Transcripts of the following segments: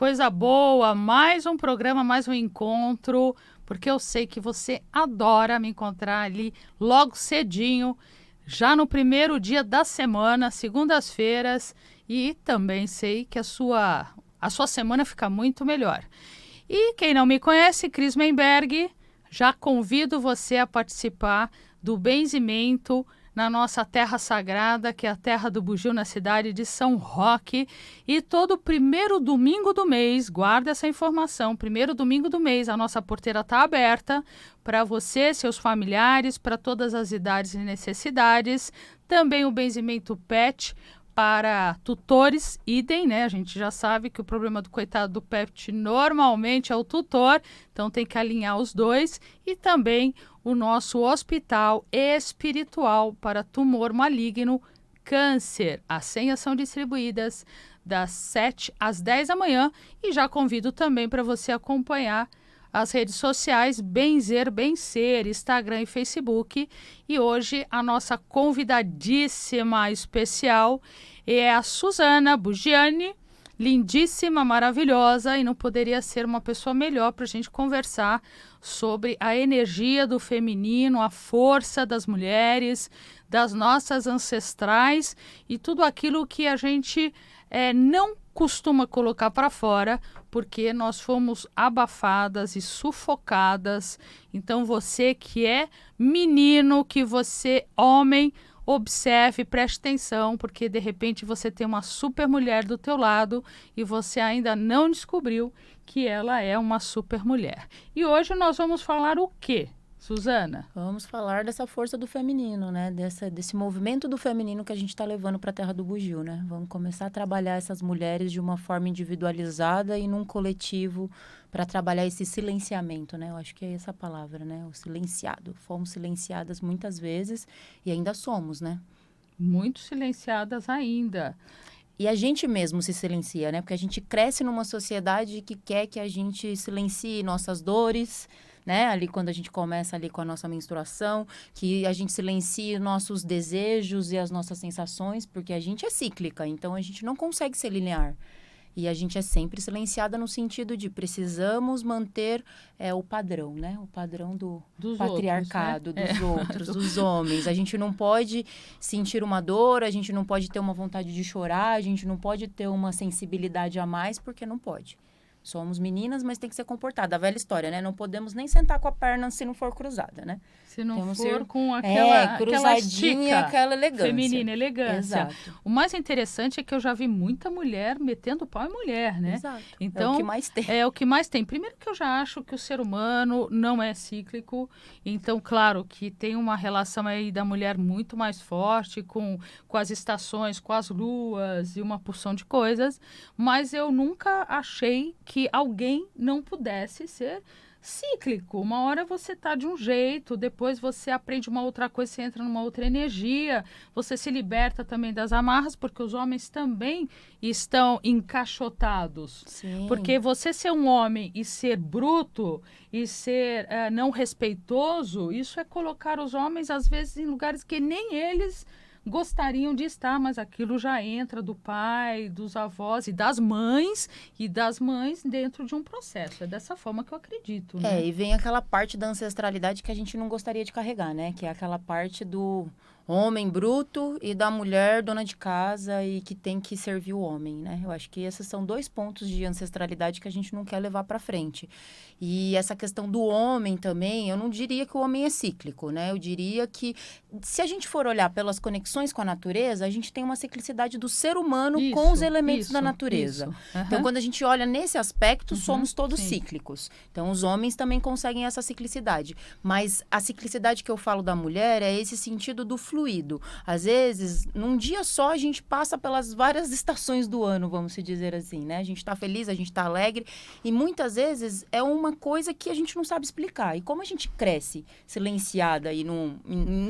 coisa boa, mais um programa, mais um encontro, porque eu sei que você adora me encontrar ali logo cedinho, já no primeiro dia da semana, segundas-feiras, e também sei que a sua semana fica muito melhor. E quem não me conhece, Cris Menberg, já convido você a participar do benzimento na nossa terra sagrada, que é a terra do bugio, na cidade de São Roque. E todo primeiro domingo do mês, guarda essa informação, primeiro domingo do mês, a nossa porteira está aberta para você, seus familiares, para todas as idades e necessidades. Também o benzimento PET para tutores, idem, né? A gente já sabe que o problema do coitado do PET normalmente é o tutor, então tem que alinhar os dois. E também o nosso hospital espiritual para tumor maligno, câncer. As senhas são distribuídas das 7 às 10 da manhã e já convido também para você acompanhar as redes sociais Benzer Bem Ser, Instagram e Facebook. E hoje a nossa convidadíssima especial é a Suzana Bugiani, lindíssima, maravilhosa, e não poderia ser uma pessoa melhor para a gente conversar sobre a energia do feminino, a força das mulheres, das nossas ancestrais e tudo aquilo que a gente não costuma colocar para fora, porque nós fomos abafadas e sufocadas. Então você que é menino, que você homem, observe, preste atenção, porque de repente você tem uma super mulher do teu lado e você ainda não descobriu que ela é uma super mulher. E hoje nós vamos falar o quê, Suzana? Vamos falar dessa força do feminino, né? Desse movimento do feminino que a gente está levando para a terra do bugio, né? Vamos começar a trabalhar essas mulheres de uma forma individualizada e num coletivo para trabalhar esse silenciamento, né? Eu acho que é essa palavra, né? O silenciado. Fomos silenciadas muitas vezes e ainda somos, né? Muito silenciadas ainda. E a gente mesmo se silencia, né? Porque a gente cresce numa sociedade que quer que a gente silencie nossas dores, né? Ali quando a gente começa ali com a nossa menstruação, que a gente silencie nossos desejos e as nossas sensações, porque a gente é cíclica, então a gente não consegue ser linear. E a gente é sempre silenciada no sentido de precisamos manter o padrão, né? O padrão dos patriarcado, outros, né? dos outros, dos homens. A gente não pode sentir uma dor, a gente não pode ter uma vontade de chorar, a gente não pode ter uma sensibilidade a mais, porque não pode. Somos meninas, mas tem que ser comportada. A velha história, né? Não podemos nem sentar com a perna se não for cruzada, né? Se não Temos for com aquela cruzadinha, aquela elegância. Feminina, elegância. Exato. O mais interessante é que eu já vi muita mulher metendo pau em mulher, né? Exato. Então, é o que mais tem. É o que mais tem. Primeiro que eu já acho que o ser humano não é cíclico. Então, claro que tem uma relação aí da mulher muito mais forte com as estações, com as luas e uma porção de coisas. Mas eu nunca achei que alguém não pudesse ser cíclico. Uma hora você tá de um jeito, depois você aprende uma outra coisa, você entra numa outra energia, você se liberta também das amarras, porque os homens também estão encaixotados. Sim. Porque você ser um homem e ser bruto e ser não respeitoso, isso é colocar os homens, às vezes, em lugares que nem eles gostariam de estar, mas aquilo já entra do pai, dos avós e das mães dentro de um processo. É dessa forma que eu acredito, né? E vem aquela parte da ancestralidade que a gente não gostaria de carregar, né? Que é aquela parte do homem bruto e da mulher dona de casa e que tem que servir o homem, né? Eu acho que esses são dois pontos de ancestralidade que a gente não quer levar para frente. E essa questão do homem também, eu não diria que o homem é cíclico, né? Eu diria que se a gente for olhar pelas conexões com a natureza, a gente tem uma ciclicidade do ser humano com os elementos da natureza. Uhum. Então, quando a gente olha nesse aspecto, somos todos sim. cíclicos. Então, os homens também conseguem essa ciclicidade. Mas a ciclicidade que eu falo da mulher é esse sentido do fluido. Às vezes, num dia só, a gente passa pelas várias estações do ano, vamos se dizer assim, né? A gente tá feliz, a gente tá alegre. E muitas vezes é uma coisa que a gente não sabe explicar. E como a gente cresce silenciada e não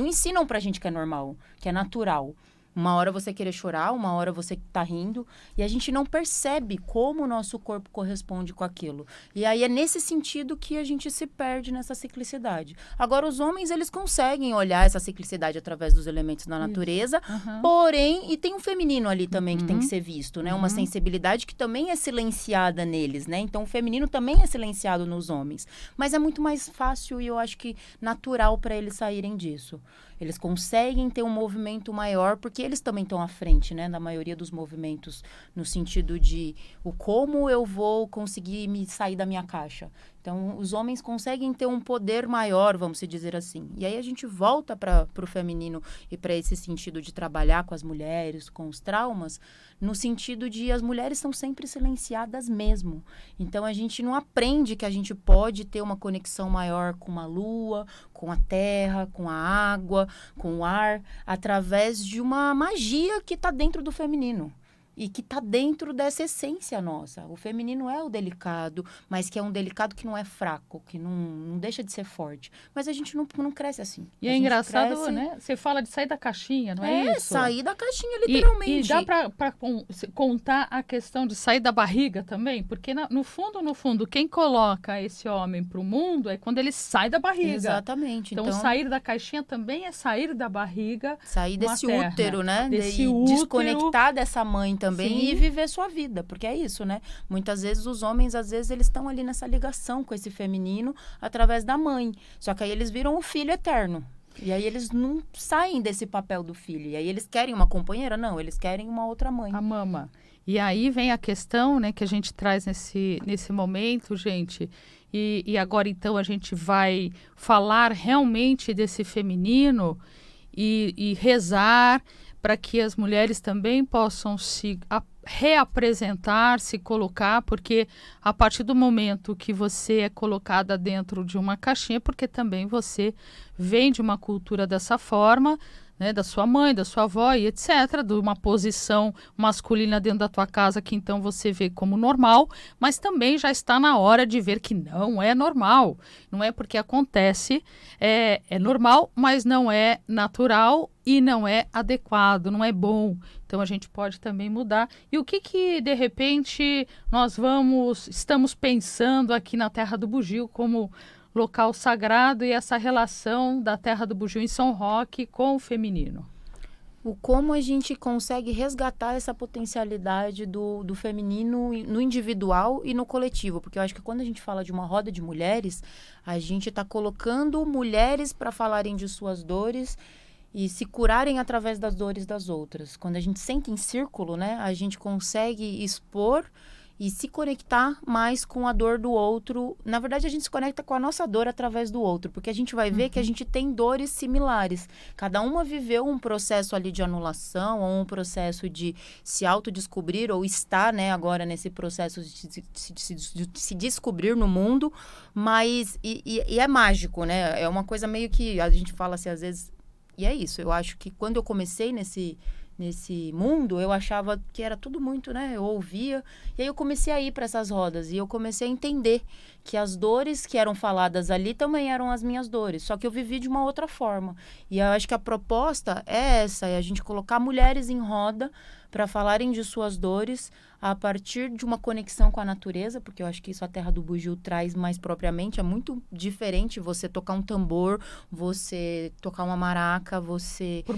ensinam pra gente que é normal, que é natural, Uma hora você querer chorar, uma hora você tá rindo, e a gente não percebe como o nosso corpo corresponde com aquilo. E aí é nesse sentido que a gente se perde nessa ciclicidade. Agora, os homens, eles conseguem olhar essa ciclicidade através dos elementos da natureza, porém, e tem um feminino ali também que tem que ser visto, né? Uma sensibilidade que também é silenciada neles, né? Então, o feminino também é silenciado nos homens. Mas é muito mais fácil e eu acho que natural para eles saírem disso. Eles conseguem ter um movimento maior, porque eles também estão à frente, né? Da maioria dos movimentos, no sentido de o como eu vou conseguir me sair da minha caixa. Então, os homens conseguem ter um poder maior, vamos dizer assim. E aí a gente volta para o feminino e para esse sentido de trabalhar com as mulheres, com os traumas, no sentido de as mulheres são sempre silenciadas mesmo. Então, a gente não aprende que a gente pode ter uma conexão maior com a lua, com a terra, com a água, com o ar, através de uma magia que está dentro do feminino. E que está dentro dessa essência nossa. O feminino é o delicado, mas que é um delicado que não é fraco, que não deixa de ser forte. Mas a gente não cresce assim. E é engraçado, né? Você fala de sair da caixinha, não é isso? Sair da caixinha, literalmente. E dá para contar a questão de sair da barriga também? Porque, no fundo, quem coloca esse homem para o mundo é quando ele sai da barriga. Exatamente. Então, sair da caixinha também é sair da barriga. Sair desse útero, né? Desse útero. Desconectar dessa mãe também. Sim. E viver sua vida, porque é isso, né? Muitas vezes os homens, às vezes, eles estão ali nessa ligação com esse feminino através da mãe. Só que aí eles viram o filho eterno. E aí eles não saem desse papel do filho. E aí eles querem uma companheira? Não, eles querem uma outra mãe. A mama. E aí vem a questão, né, que a gente traz nesse momento, gente. E agora, então, a gente vai falar realmente desse feminino e rezar para que as mulheres também possam se reapresentar, se colocar, porque a partir do momento que você é colocada dentro de uma caixinha, porque também você vem de uma cultura dessa forma, né, da sua mãe, da sua avó e etc., de uma posição masculina dentro da tua casa que então você vê como normal, mas também já está na hora de ver que não é normal. Não é porque acontece, é normal, mas não é natural e não é adequado, não é bom. Então a gente pode também mudar. E o que de repente estamos pensando aqui na Terra do Bugio como local sagrado e essa relação da Terra do Bugio em São Roque com o feminino? O como a gente consegue resgatar essa potencialidade do feminino no individual e no coletivo. Porque eu acho que quando a gente fala de uma roda de mulheres, a gente está colocando mulheres para falarem de suas dores e se curarem através das dores das outras. Quando a gente senta em círculo, né, a gente consegue expor e se conectar mais com a dor do outro. Na verdade, a gente se conecta com a nossa dor através do outro, porque a gente vai ver que a gente tem dores similares. Cada uma viveu um processo ali de anulação, ou um processo de se autodescobrir, ou está, né, agora nesse processo de se descobrir no mundo, mas e é mágico, né? É uma coisa meio que a gente fala assim, às vezes, e é isso. Eu acho que quando eu comecei nesse mundo, eu achava que era tudo muito, né? Eu ouvia, e aí eu comecei a ir para essas rodas, e eu comecei a entender que as dores que eram faladas ali também eram as minhas dores, só que eu vivi de uma outra forma. E eu acho que a proposta é essa, é a gente colocar mulheres em roda para falarem de suas dores a partir de uma conexão com a natureza, porque eu acho que isso a Terra do Bugio traz mais propriamente. É muito diferente você tocar um tambor, você tocar uma maraca, você... Pôr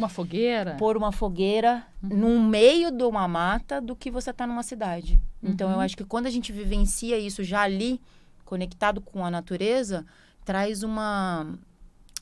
uma fogueira no meio de uma mata do que você tá numa cidade. Então, eu acho que quando a gente vivencia isso já ali, conectado com a natureza, traz uma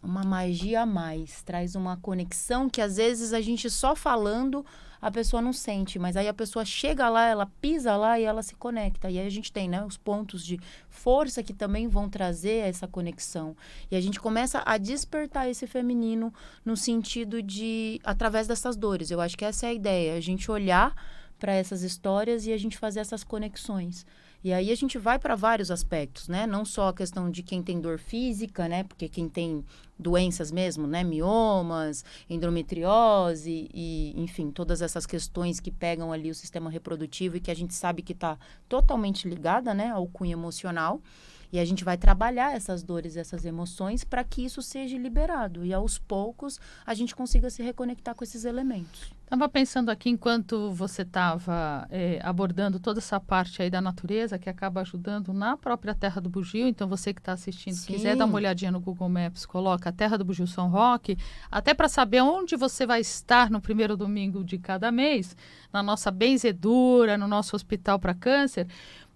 magia a mais, traz uma conexão que às vezes a gente só falando a pessoa não sente, mas aí a pessoa chega lá, ela pisa lá e ela se conecta. E aí a gente tem, né, os pontos de força que também vão trazer essa conexão. E a gente começa a despertar esse feminino no sentido de, através dessas dores. Eu acho que essa é a ideia, a gente olhar para essas histórias e a gente fazer essas conexões. E aí a gente vai para vários aspectos, né? Não só a questão de quem tem dor física, né? Porque quem tem doenças mesmo, né? Miomas, endometriose e, enfim, todas essas questões que pegam ali o sistema reprodutivo e que a gente sabe que está totalmente ligada, né, ao cunho emocional. E a gente vai trabalhar essas dores, essas emoções para que isso seja liberado. E aos poucos a gente consiga se reconectar com esses elementos. Estava pensando aqui, enquanto você estava abordando toda essa parte aí da natureza, que acaba ajudando na própria Terra do Bugio. Então, você que está assistindo, se quiser dar uma olhadinha no Google Maps, coloca a Terra do Bugio São Roque, até para saber onde você vai estar no primeiro domingo de cada mês, na nossa benzedura, no nosso hospital para câncer.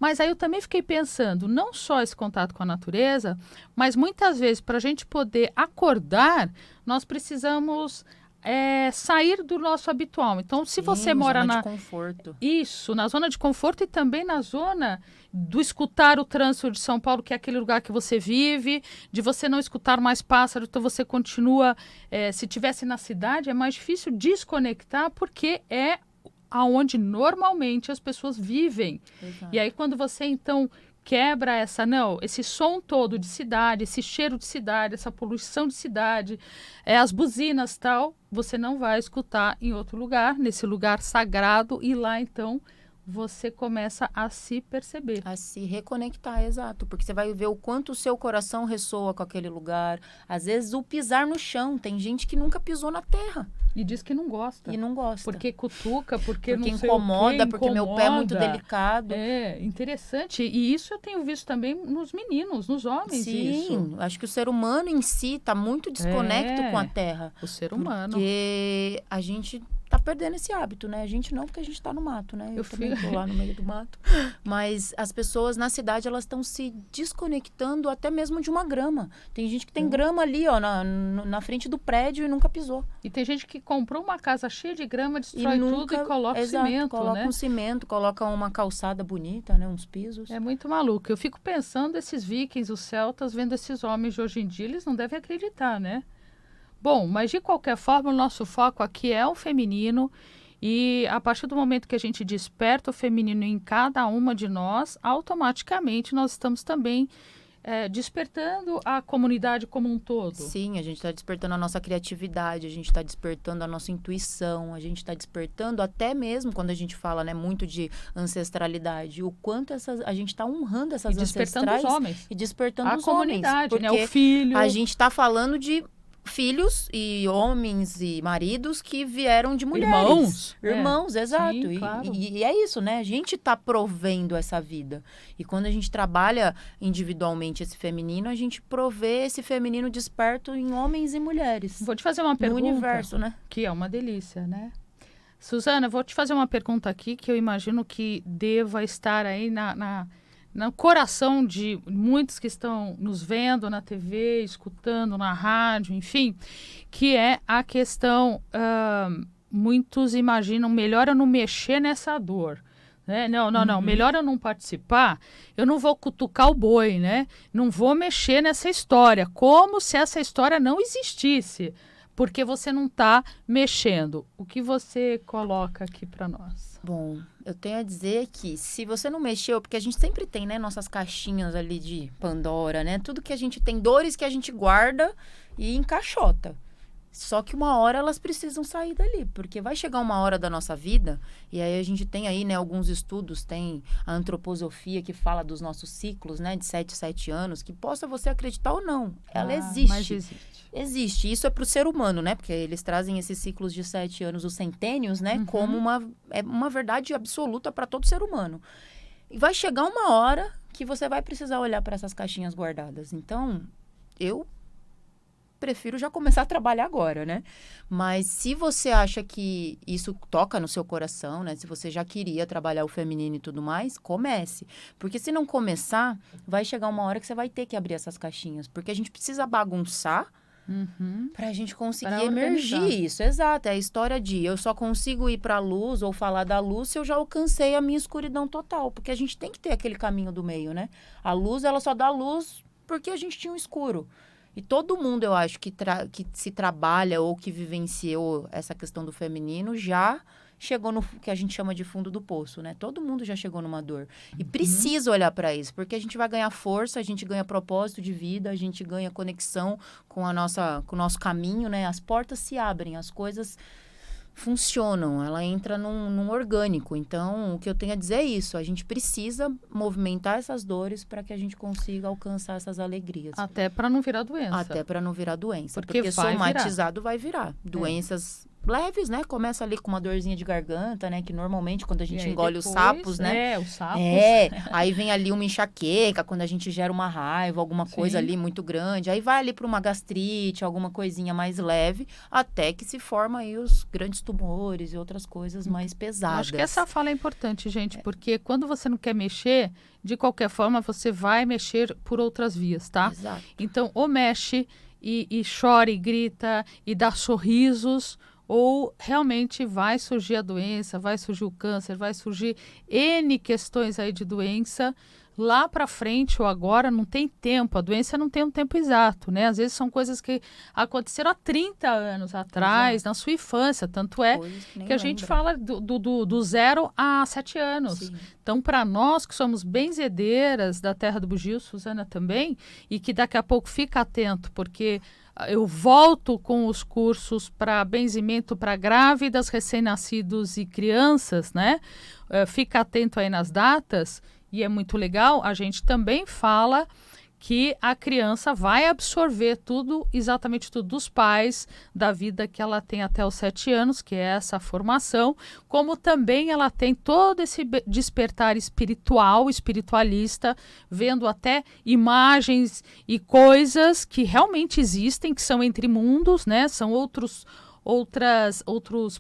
Mas aí eu também fiquei pensando, não só esse contato com a natureza, mas muitas vezes, para a gente poder acordar, nós precisamos sair do nosso habitual. Então, se você mora zona de conforto. Isso, na zona de conforto e também na zona do escutar o trânsito de São Paulo, que é aquele lugar que você vive, de você não escutar mais pássaro, então você continua, se tivesse na cidade, é mais difícil desconectar, porque é aonde normalmente as pessoas vivem. Exato. E aí, quando você, então, quebra esse som todo de cidade, esse cheiro de cidade, essa poluição de cidade, as buzinas e tal, você não vai escutar em outro lugar, nesse lugar sagrado, e lá, então, você começa a se perceber. A se reconectar, exato. Porque você vai ver o quanto o seu coração ressoa com aquele lugar. Às vezes, o pisar no chão. Tem gente que nunca pisou na terra. E diz que não gosta. E não gosta. Porque cutuca, porque não sei incomoda, o quê, porque meu pé é muito delicado. É, interessante. E isso eu tenho visto também nos meninos, nos homens. Sim, isso. Acho que o ser humano em si está muito desconecto com a terra. O ser humano. Porque a gente tá perdendo esse hábito, né? A gente não, porque a gente tá no mato, né? Eu também tô lá no meio do mato. Mas as pessoas na cidade, elas estão se desconectando até mesmo de uma grama. Tem gente que tem grama ali, ó, na frente do prédio e nunca pisou. E tem gente que comprou uma casa cheia de grama, destrói tudo e coloca cimento, coloca um cimento, coloca uma calçada bonita, né? Uns pisos. É muito maluco. Eu fico pensando, esses vikings, os celtas, vendo esses homens de hoje em dia, eles não devem acreditar, né? Bom, mas de qualquer forma, o nosso foco aqui é o feminino, e a partir do momento que a gente desperta o feminino em cada uma de nós, automaticamente nós estamos também despertando a comunidade como um todo. Sim, a gente está despertando a nossa criatividade, a gente está despertando a nossa intuição, a gente está despertando até mesmo, quando a gente fala, né, muito de ancestralidade, o quanto a gente está honrando essas despertando ancestrais os homens. E despertando os comunidade, homens. né, o filho. A gente está falando de filhos e homens e maridos que vieram de mulheres. Irmãos, exato. Sim, claro. E é isso, né? A gente está provendo essa vida. E quando a gente trabalha individualmente esse feminino, a gente provê esse feminino desperto em homens e mulheres. Vou te fazer uma pergunta. No universo, né? Que é uma delícia, né? Suzana, vou te fazer uma pergunta aqui que eu imagino que deva estar aí no coração de muitos que estão nos vendo na TV, escutando na rádio, enfim, que é a questão, muitos imaginam, melhor eu não mexer nessa dor, né? Não, melhor eu não participar, eu não vou cutucar o boi, né? Não vou mexer nessa história, como se essa história não existisse, porque você não está mexendo. O que você coloca aqui para nós? Bom, eu tenho a dizer que se você não mexeu, porque a gente sempre tem, né, nossas caixinhas ali de Pandora, né? Tudo que a gente tem, dores que a gente guarda e encaixota. Só que uma hora elas precisam sair dali, porque vai chegar uma hora da nossa vida, e aí a gente tem aí, né, alguns estudos, tem a antroposofia que fala dos nossos ciclos, né, de 7 anos, que possa você acreditar ou não, ela existe. Mas existe. Existe. Isso é para o ser humano, né? Porque eles trazem esses ciclos de 7 anos, os centênios, né? Como uma verdade absoluta para todo ser humano. E vai chegar uma hora que você vai precisar olhar para essas caixinhas guardadas. Então, eu prefiro já começar a trabalhar agora, né? Mas se você acha que isso toca no seu coração, né? Se você já queria trabalhar o feminino e tudo mais, comece. Porque se não começar, vai chegar uma hora que você vai ter que abrir essas caixinhas. Porque a gente precisa bagunçar pra gente conseguir emergir isso. Exato, é a história de eu só consigo ir pra luz ou falar da luz se eu já alcancei a minha escuridão total. Porque a gente tem que ter aquele caminho do meio, né? A luz, ela só dá luz porque a gente tinha um escuro. E todo mundo, eu acho, que se trabalha ou que vivenciou essa questão do feminino já chegou no que a gente chama de fundo do poço, né? Todo mundo já chegou numa dor. E precisa olhar para isso, porque a gente vai ganhar força, a gente ganha propósito de vida, a gente ganha conexão com o nosso caminho, né? As portas se abrem, as coisas funcionam, ela entra num orgânico. Então, o que eu tenho a dizer é isso, a gente precisa movimentar essas dores para que a gente consiga alcançar essas alegrias. Até para não virar doença. Até para não virar doença. Porque vai somatizado vai virar. Doenças leves, né? Começa ali com uma dorzinha de garganta, né? Que normalmente quando a gente engole depois, os sapos, né? Os sapos. Aí vem ali uma enxaqueca, quando a gente gera uma raiva, alguma coisa ali muito grande. Aí vai ali para uma gastrite, alguma coisinha mais leve, até que se forma aí os grandes tumores e outras coisas mais pesadas. Acho que essa fala é importante, gente, porque quando você não quer mexer, de qualquer forma, você vai mexer por outras vias, tá? Exato. Então, ou mexe e chora e grita e dá sorrisos, ou realmente vai surgir a doença, vai surgir o câncer, vai surgir N questões aí de doença. Lá para frente ou agora não tem tempo, a doença não tem um tempo exato, né? Às vezes são coisas que aconteceram há 30 anos atrás, na sua infância, tanto é que a gente fala do 0 a 7 anos. Sim. Então, para nós que somos benzedeiras da Terra do Bugio, Suzana também, e que daqui a pouco fica atento, porque eu volto com os cursos para benzimento para grávidas, recém-nascidos e crianças, né? Fica atento aí nas datas. E é muito legal, a gente também fala que a criança vai absorver tudo, exatamente tudo dos pais, da vida que ela tem até os 7 anos, que é essa formação, como também ela tem todo esse despertar espiritual, espiritualista, vendo até imagens e coisas que realmente existem, que são entre mundos, né? São outros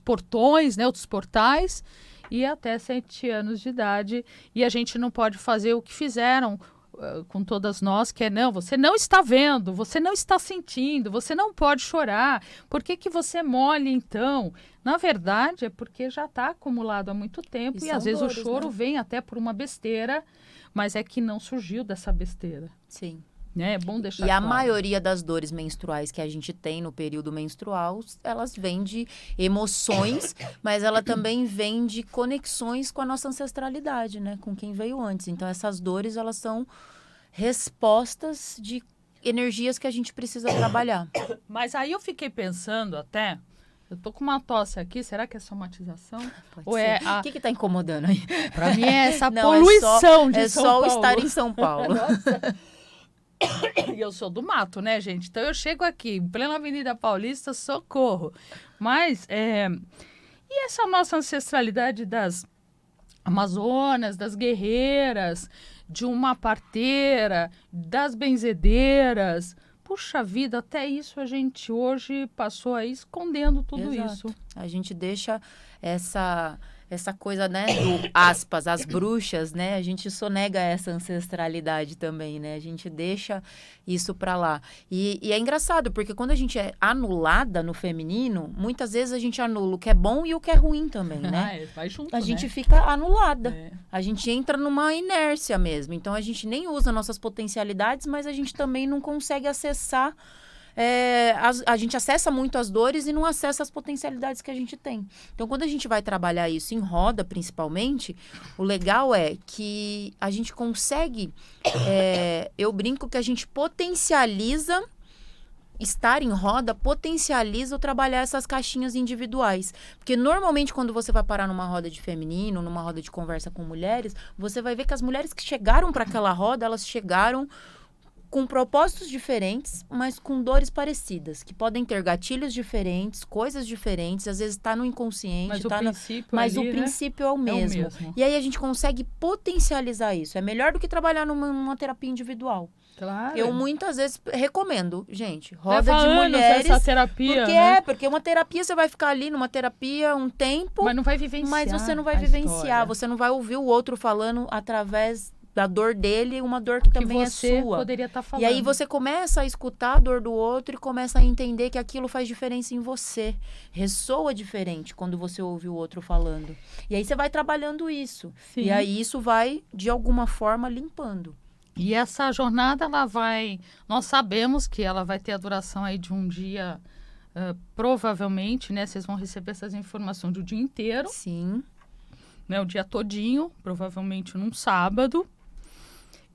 portões, né? Outros portais, e até 7 anos de idade, e a gente não pode fazer o que fizeram com todas nós, que é, não, você não está vendo, você não está sentindo, você não pode chorar, por que você mole então? Na verdade, é porque já está acumulado há muito tempo, e às vezes dores, o choro vem até por uma besteira, mas é que não surgiu dessa besteira. Sim. É bom deixar claro. A maioria das dores menstruais que a gente tem no período menstrual, elas vêm de emoções, mas ela também vem de conexões com a nossa ancestralidade, né? Com quem veio antes. Então, essas dores, elas são respostas de energias que a gente precisa trabalhar. Mas aí eu fiquei pensando até... Eu tô com uma tosse aqui, será que é somatização? Ou é o que tá incomodando aí? Para mim é essa poluição de São Paulo. É só estar em São Paulo. E eu sou do mato, né, gente? Então eu chego aqui, em plena Avenida Paulista, socorro. Mas, e essa nossa ancestralidade das Amazonas, das guerreiras, de uma parteira, das benzedeiras? Puxa vida, até isso a gente hoje passou aí escondendo tudo isso. A gente deixa essa coisa, né, do aspas, as bruxas, né, a gente sonega essa ancestralidade também, né, a gente deixa isso pra lá. E é engraçado, porque quando a gente é anulada no feminino, muitas vezes a gente anula o que é bom e o que é ruim também, né? Vai junto, a gente fica anulada. A gente entra numa inércia mesmo. Então, a gente nem usa nossas potencialidades, mas a gente também não consegue acessar... a gente acessa muito as dores e não acessa as potencialidades que a gente tem. Então, quando a gente vai trabalhar isso em roda, principalmente, o legal é que a gente consegue... eu brinco que a gente potencializa... Estar em roda potencializa o trabalhar essas caixinhas individuais. Porque normalmente quando você vai parar numa roda de feminino, numa roda de conversa com mulheres, você vai ver que as mulheres que chegaram para aquela roda, elas chegaram com propósitos diferentes, mas com dores parecidas, que podem ter gatilhos diferentes, coisas diferentes, às vezes está no inconsciente, mas o princípio é o mesmo. E aí a gente consegue potencializar isso. É melhor do que trabalhar numa terapia individual. Claro. Eu muitas vezes recomendo, gente, roda de mulheres. Essa terapia, porque né? Porque uma terapia você vai ficar ali numa terapia um tempo, mas não vai vivenciar. Mas você não vai vivenciar, você não vai ouvir o outro falando através da dor dele, uma dor que também é sua. Poderia estar falando. E aí você começa a escutar a dor do outro e começa a entender que aquilo faz diferença em você. Ressoa diferente quando você ouve o outro falando. E aí você vai trabalhando isso. Sim. E aí isso vai, de alguma forma, limpando. E essa jornada, ela vai... Nós sabemos que ela vai ter a duração aí de um dia, provavelmente, né? Vocês vão receber essas informações do dia inteiro. Sim. Né, o dia todinho, provavelmente num sábado.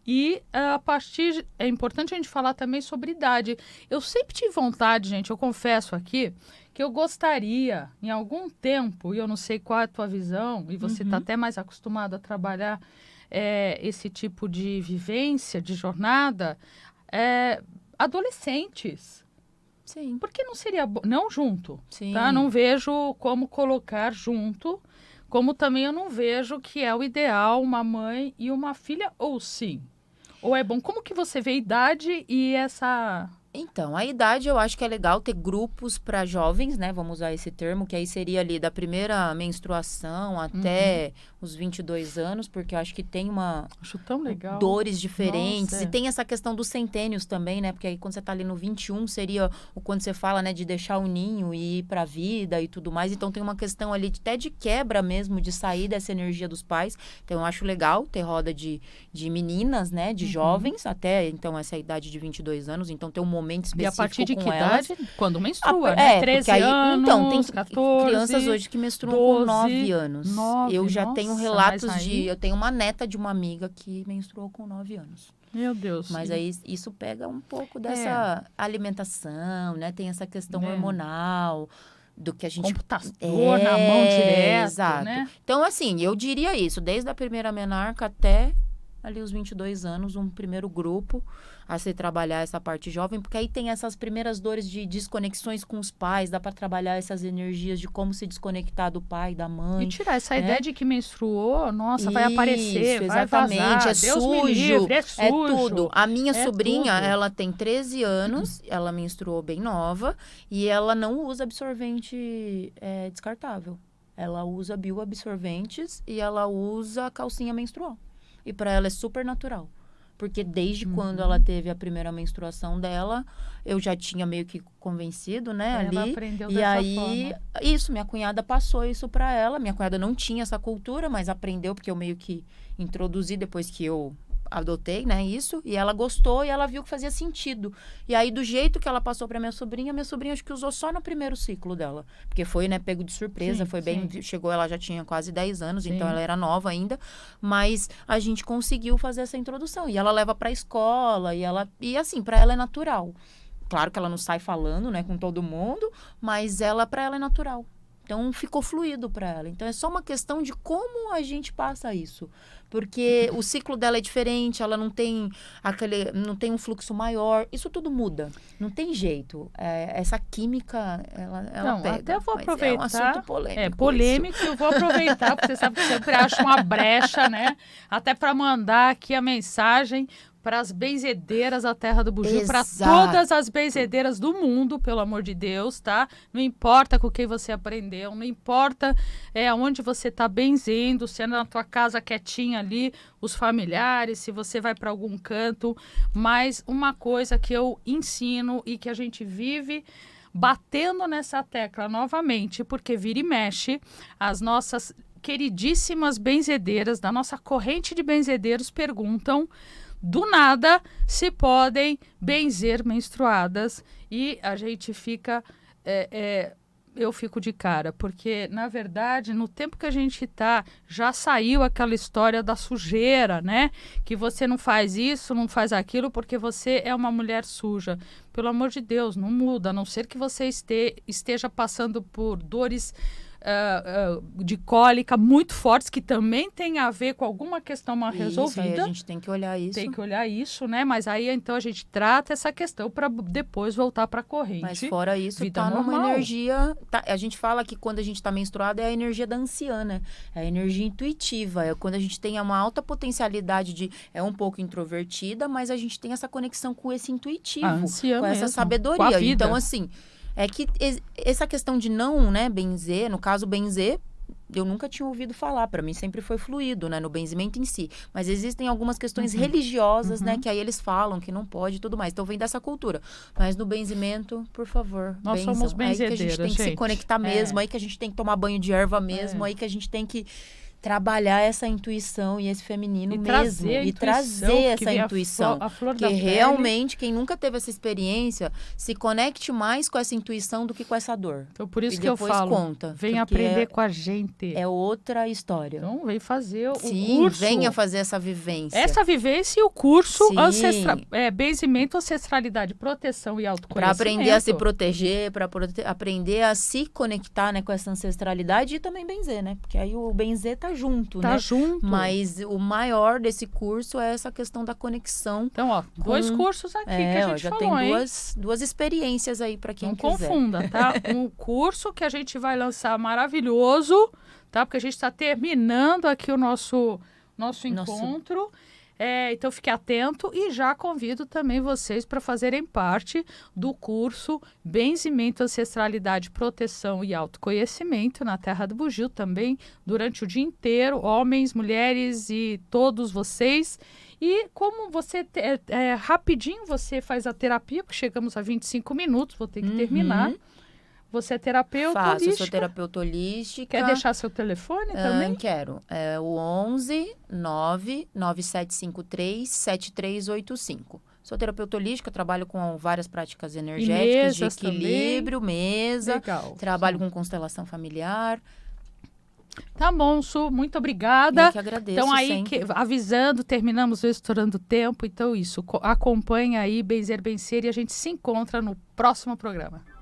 E a partir... É importante a gente falar também sobre idade. Eu sempre tive vontade, gente, eu confesso aqui, que eu gostaria, em algum tempo, e eu não sei qual é a tua visão, e você está até mais acostumado a trabalhar esse tipo de vivência, de jornada, adolescentes. Sim. Por que não seria bom? Não junto, Sim. tá? Não vejo como colocar junto, como também eu não vejo que é o ideal uma mãe e uma filha, ou sim? Ou é bom? Como que você vê a idade e essa... Então, a idade eu acho que é legal ter grupos para jovens, né? Vamos usar esse termo, que aí seria ali da primeira menstruação até os 22 anos, porque eu acho que tem Acho tão legal. dores diferentes. Nossa, E tem essa questão dos centênios também, né? Porque aí quando você tá ali no 21, seria quando você fala, né, de deixar o ninho e ir pra vida e tudo mais. Então tem uma questão ali até de quebra mesmo, de sair dessa energia dos pais. Então eu acho legal ter roda de meninas, né? De jovens, até então essa idade de 22 anos. Então tem um momento específico e a partir de com que elas. idade? Quando menstrua, né? 13 porque aí, anos, então, tem 14, crianças hoje que menstruam 12, com 9 anos. 9, eu já nossa, tenho relatos mas aí... eu tenho uma neta de uma amiga que menstruou com 9 anos. Meu Deus. Mas aí isso pega um pouco dessa alimentação, né? Tem essa questão hormonal, do que a gente... Computador na mão direto, exato. né? Então, assim, eu diria isso, desde a primeira menarca até ali os 22 anos, um primeiro grupo a se trabalhar essa parte jovem, porque aí tem essas primeiras dores de desconexões com os pais, dá para trabalhar essas energias de como se desconectar do pai, da mãe. E tirar essa ideia de que menstruou, nossa, vai Isso, aparecer, vai exatamente, vazar, é Deus sujo, me livre, é sujo. é tudo. A minha sobrinha, tudo. ela tem 13 anos, ela menstruou bem nova e ela não usa absorvente descartável. Ela usa bioabsorventes e ela usa calcinha menstrual. E para ela é super natural. Porque desde quando ela teve a primeira menstruação dela, eu já tinha meio que convencido, né, ali. Ela aprendeu e dessa aí, forma. isso, minha cunhada passou isso para ela. Minha cunhada não tinha essa cultura, mas aprendeu porque eu meio que introduzi depois que eu adotei, né, isso. E ela gostou e ela viu que fazia sentido. E aí, do jeito que ela passou para minha sobrinha acho que usou só no primeiro ciclo dela. Porque foi, né, pego de surpresa, foi bem... Chegou, ela já tinha quase 10 anos, então ela era nova ainda. Mas a gente conseguiu fazer essa introdução. E ela leva pra escola, e assim, pra ela é natural. Claro que ela não sai falando, né, com todo mundo, mas pra ela é natural. Então, ficou fluido para ela. Então, é só uma questão de como a gente passa isso. Porque o ciclo dela é diferente, ela não tem um fluxo maior. Isso tudo muda. Não tem jeito. Essa química, ela não, pega. até vou aproveitar. É um assunto polêmico. É polêmico, eu vou aproveitar, porque você sabe que eu sempre acho uma brecha, né? Até para mandar aqui a mensagem para as benzedeiras da Terra do Bugio, para todas as benzedeiras do mundo, pelo amor de Deus, tá? Não importa com quem você aprendeu, não importa onde você está benzendo, se é na tua casa quietinha ali, os familiares, se você vai para algum canto, mas uma coisa que eu ensino e que a gente vive batendo nessa tecla novamente, porque vira e mexe, as nossas queridíssimas benzedeiras da nossa corrente de benzedeiros perguntam do nada se podem benzer menstruadas e a gente fica, eu fico de cara, porque na verdade no tempo que a gente tá, já saiu aquela história da sujeira, né? Que você não faz isso, não faz aquilo porque você é uma mulher suja. Pelo amor de Deus, não muda, a não ser que você esteja passando por dores de cólica muito fortes, que também tem a ver com alguma questão mal resolvida. Aí a gente tem que olhar isso. Tem que olhar isso, né? Mas aí, então, a gente trata essa questão para depois voltar para a corrente. Mas fora isso, vida tá normal. Numa energia... a gente fala que quando a gente tá menstruada é a energia da anciã, né? É a energia intuitiva. É quando a gente tem uma alta potencialidade de... É um pouco introvertida, mas a gente tem essa conexão com esse intuitivo. A anciã com mesmo, essa sabedoria. com a vida. Então, assim... É que essa questão de não, né, benzer, no caso, benzer, eu nunca tinha ouvido falar. Para mim sempre foi fluido, né, no benzimento em si. Mas existem algumas questões religiosas, né, que aí eles falam que não pode e tudo mais. Então vem dessa cultura. Mas no benzimento, por favor, nós benzam. somos benzedeiras, aí que a gente tem que se conectar mesmo, aí que a gente tem que tomar banho de erva mesmo, aí que a gente tem que trabalhar essa intuição e esse feminino E mesmo. trazer a E intuição, trazer que essa vem intuição. a flor Que da pele. realmente, quem nunca teve essa experiência, se conecte mais com essa intuição do que com essa dor. Então, por isso E que eu depois falo, conta. vem porque aprender com a gente. é outra história. Então, vem fazer o Sim, curso. venha fazer essa vivência. Essa vivência e o curso Sim. Benzimento, Ancestralidade, Proteção e Para Autoconhecimento. aprender a se proteger, para aprender a se conectar, né, com essa ancestralidade e também benzer, né? Porque aí o benzer tá junto, Tá né? junto. Mas o maior desse curso é essa questão da conexão. Então, ó, dois cursos aqui que a gente já falou, tem hein? duas experiências aí para quem Não quiser. confunda, tá? Um curso que a gente vai lançar maravilhoso, tá? Porque a gente está terminando aqui o nosso encontro. Então, fique atento e já convido também vocês para fazerem parte do curso Benzimento, Ancestralidade, Proteção e Autoconhecimento na Terra do Bugio também durante o dia inteiro, homens, mulheres e todos vocês. E como você, rapidinho você faz a terapia, porque chegamos a 25 minutos, vou ter que terminar. Você é terapeuta holística? Eu sou terapeuta holística. Quer deixar seu telefone também? Quero. É o 11 99753 7385. Sou terapeuta holística, trabalho com várias práticas energéticas de equilíbrio, mesa. Legal. Trabalho com constelação familiar. Tá bom, Su, muito obrigada. Eu que agradeço. Então aí, avisando, terminamos o Estourando Tempo. Então isso, acompanha aí Benzer Bencer e a gente se encontra no próximo programa.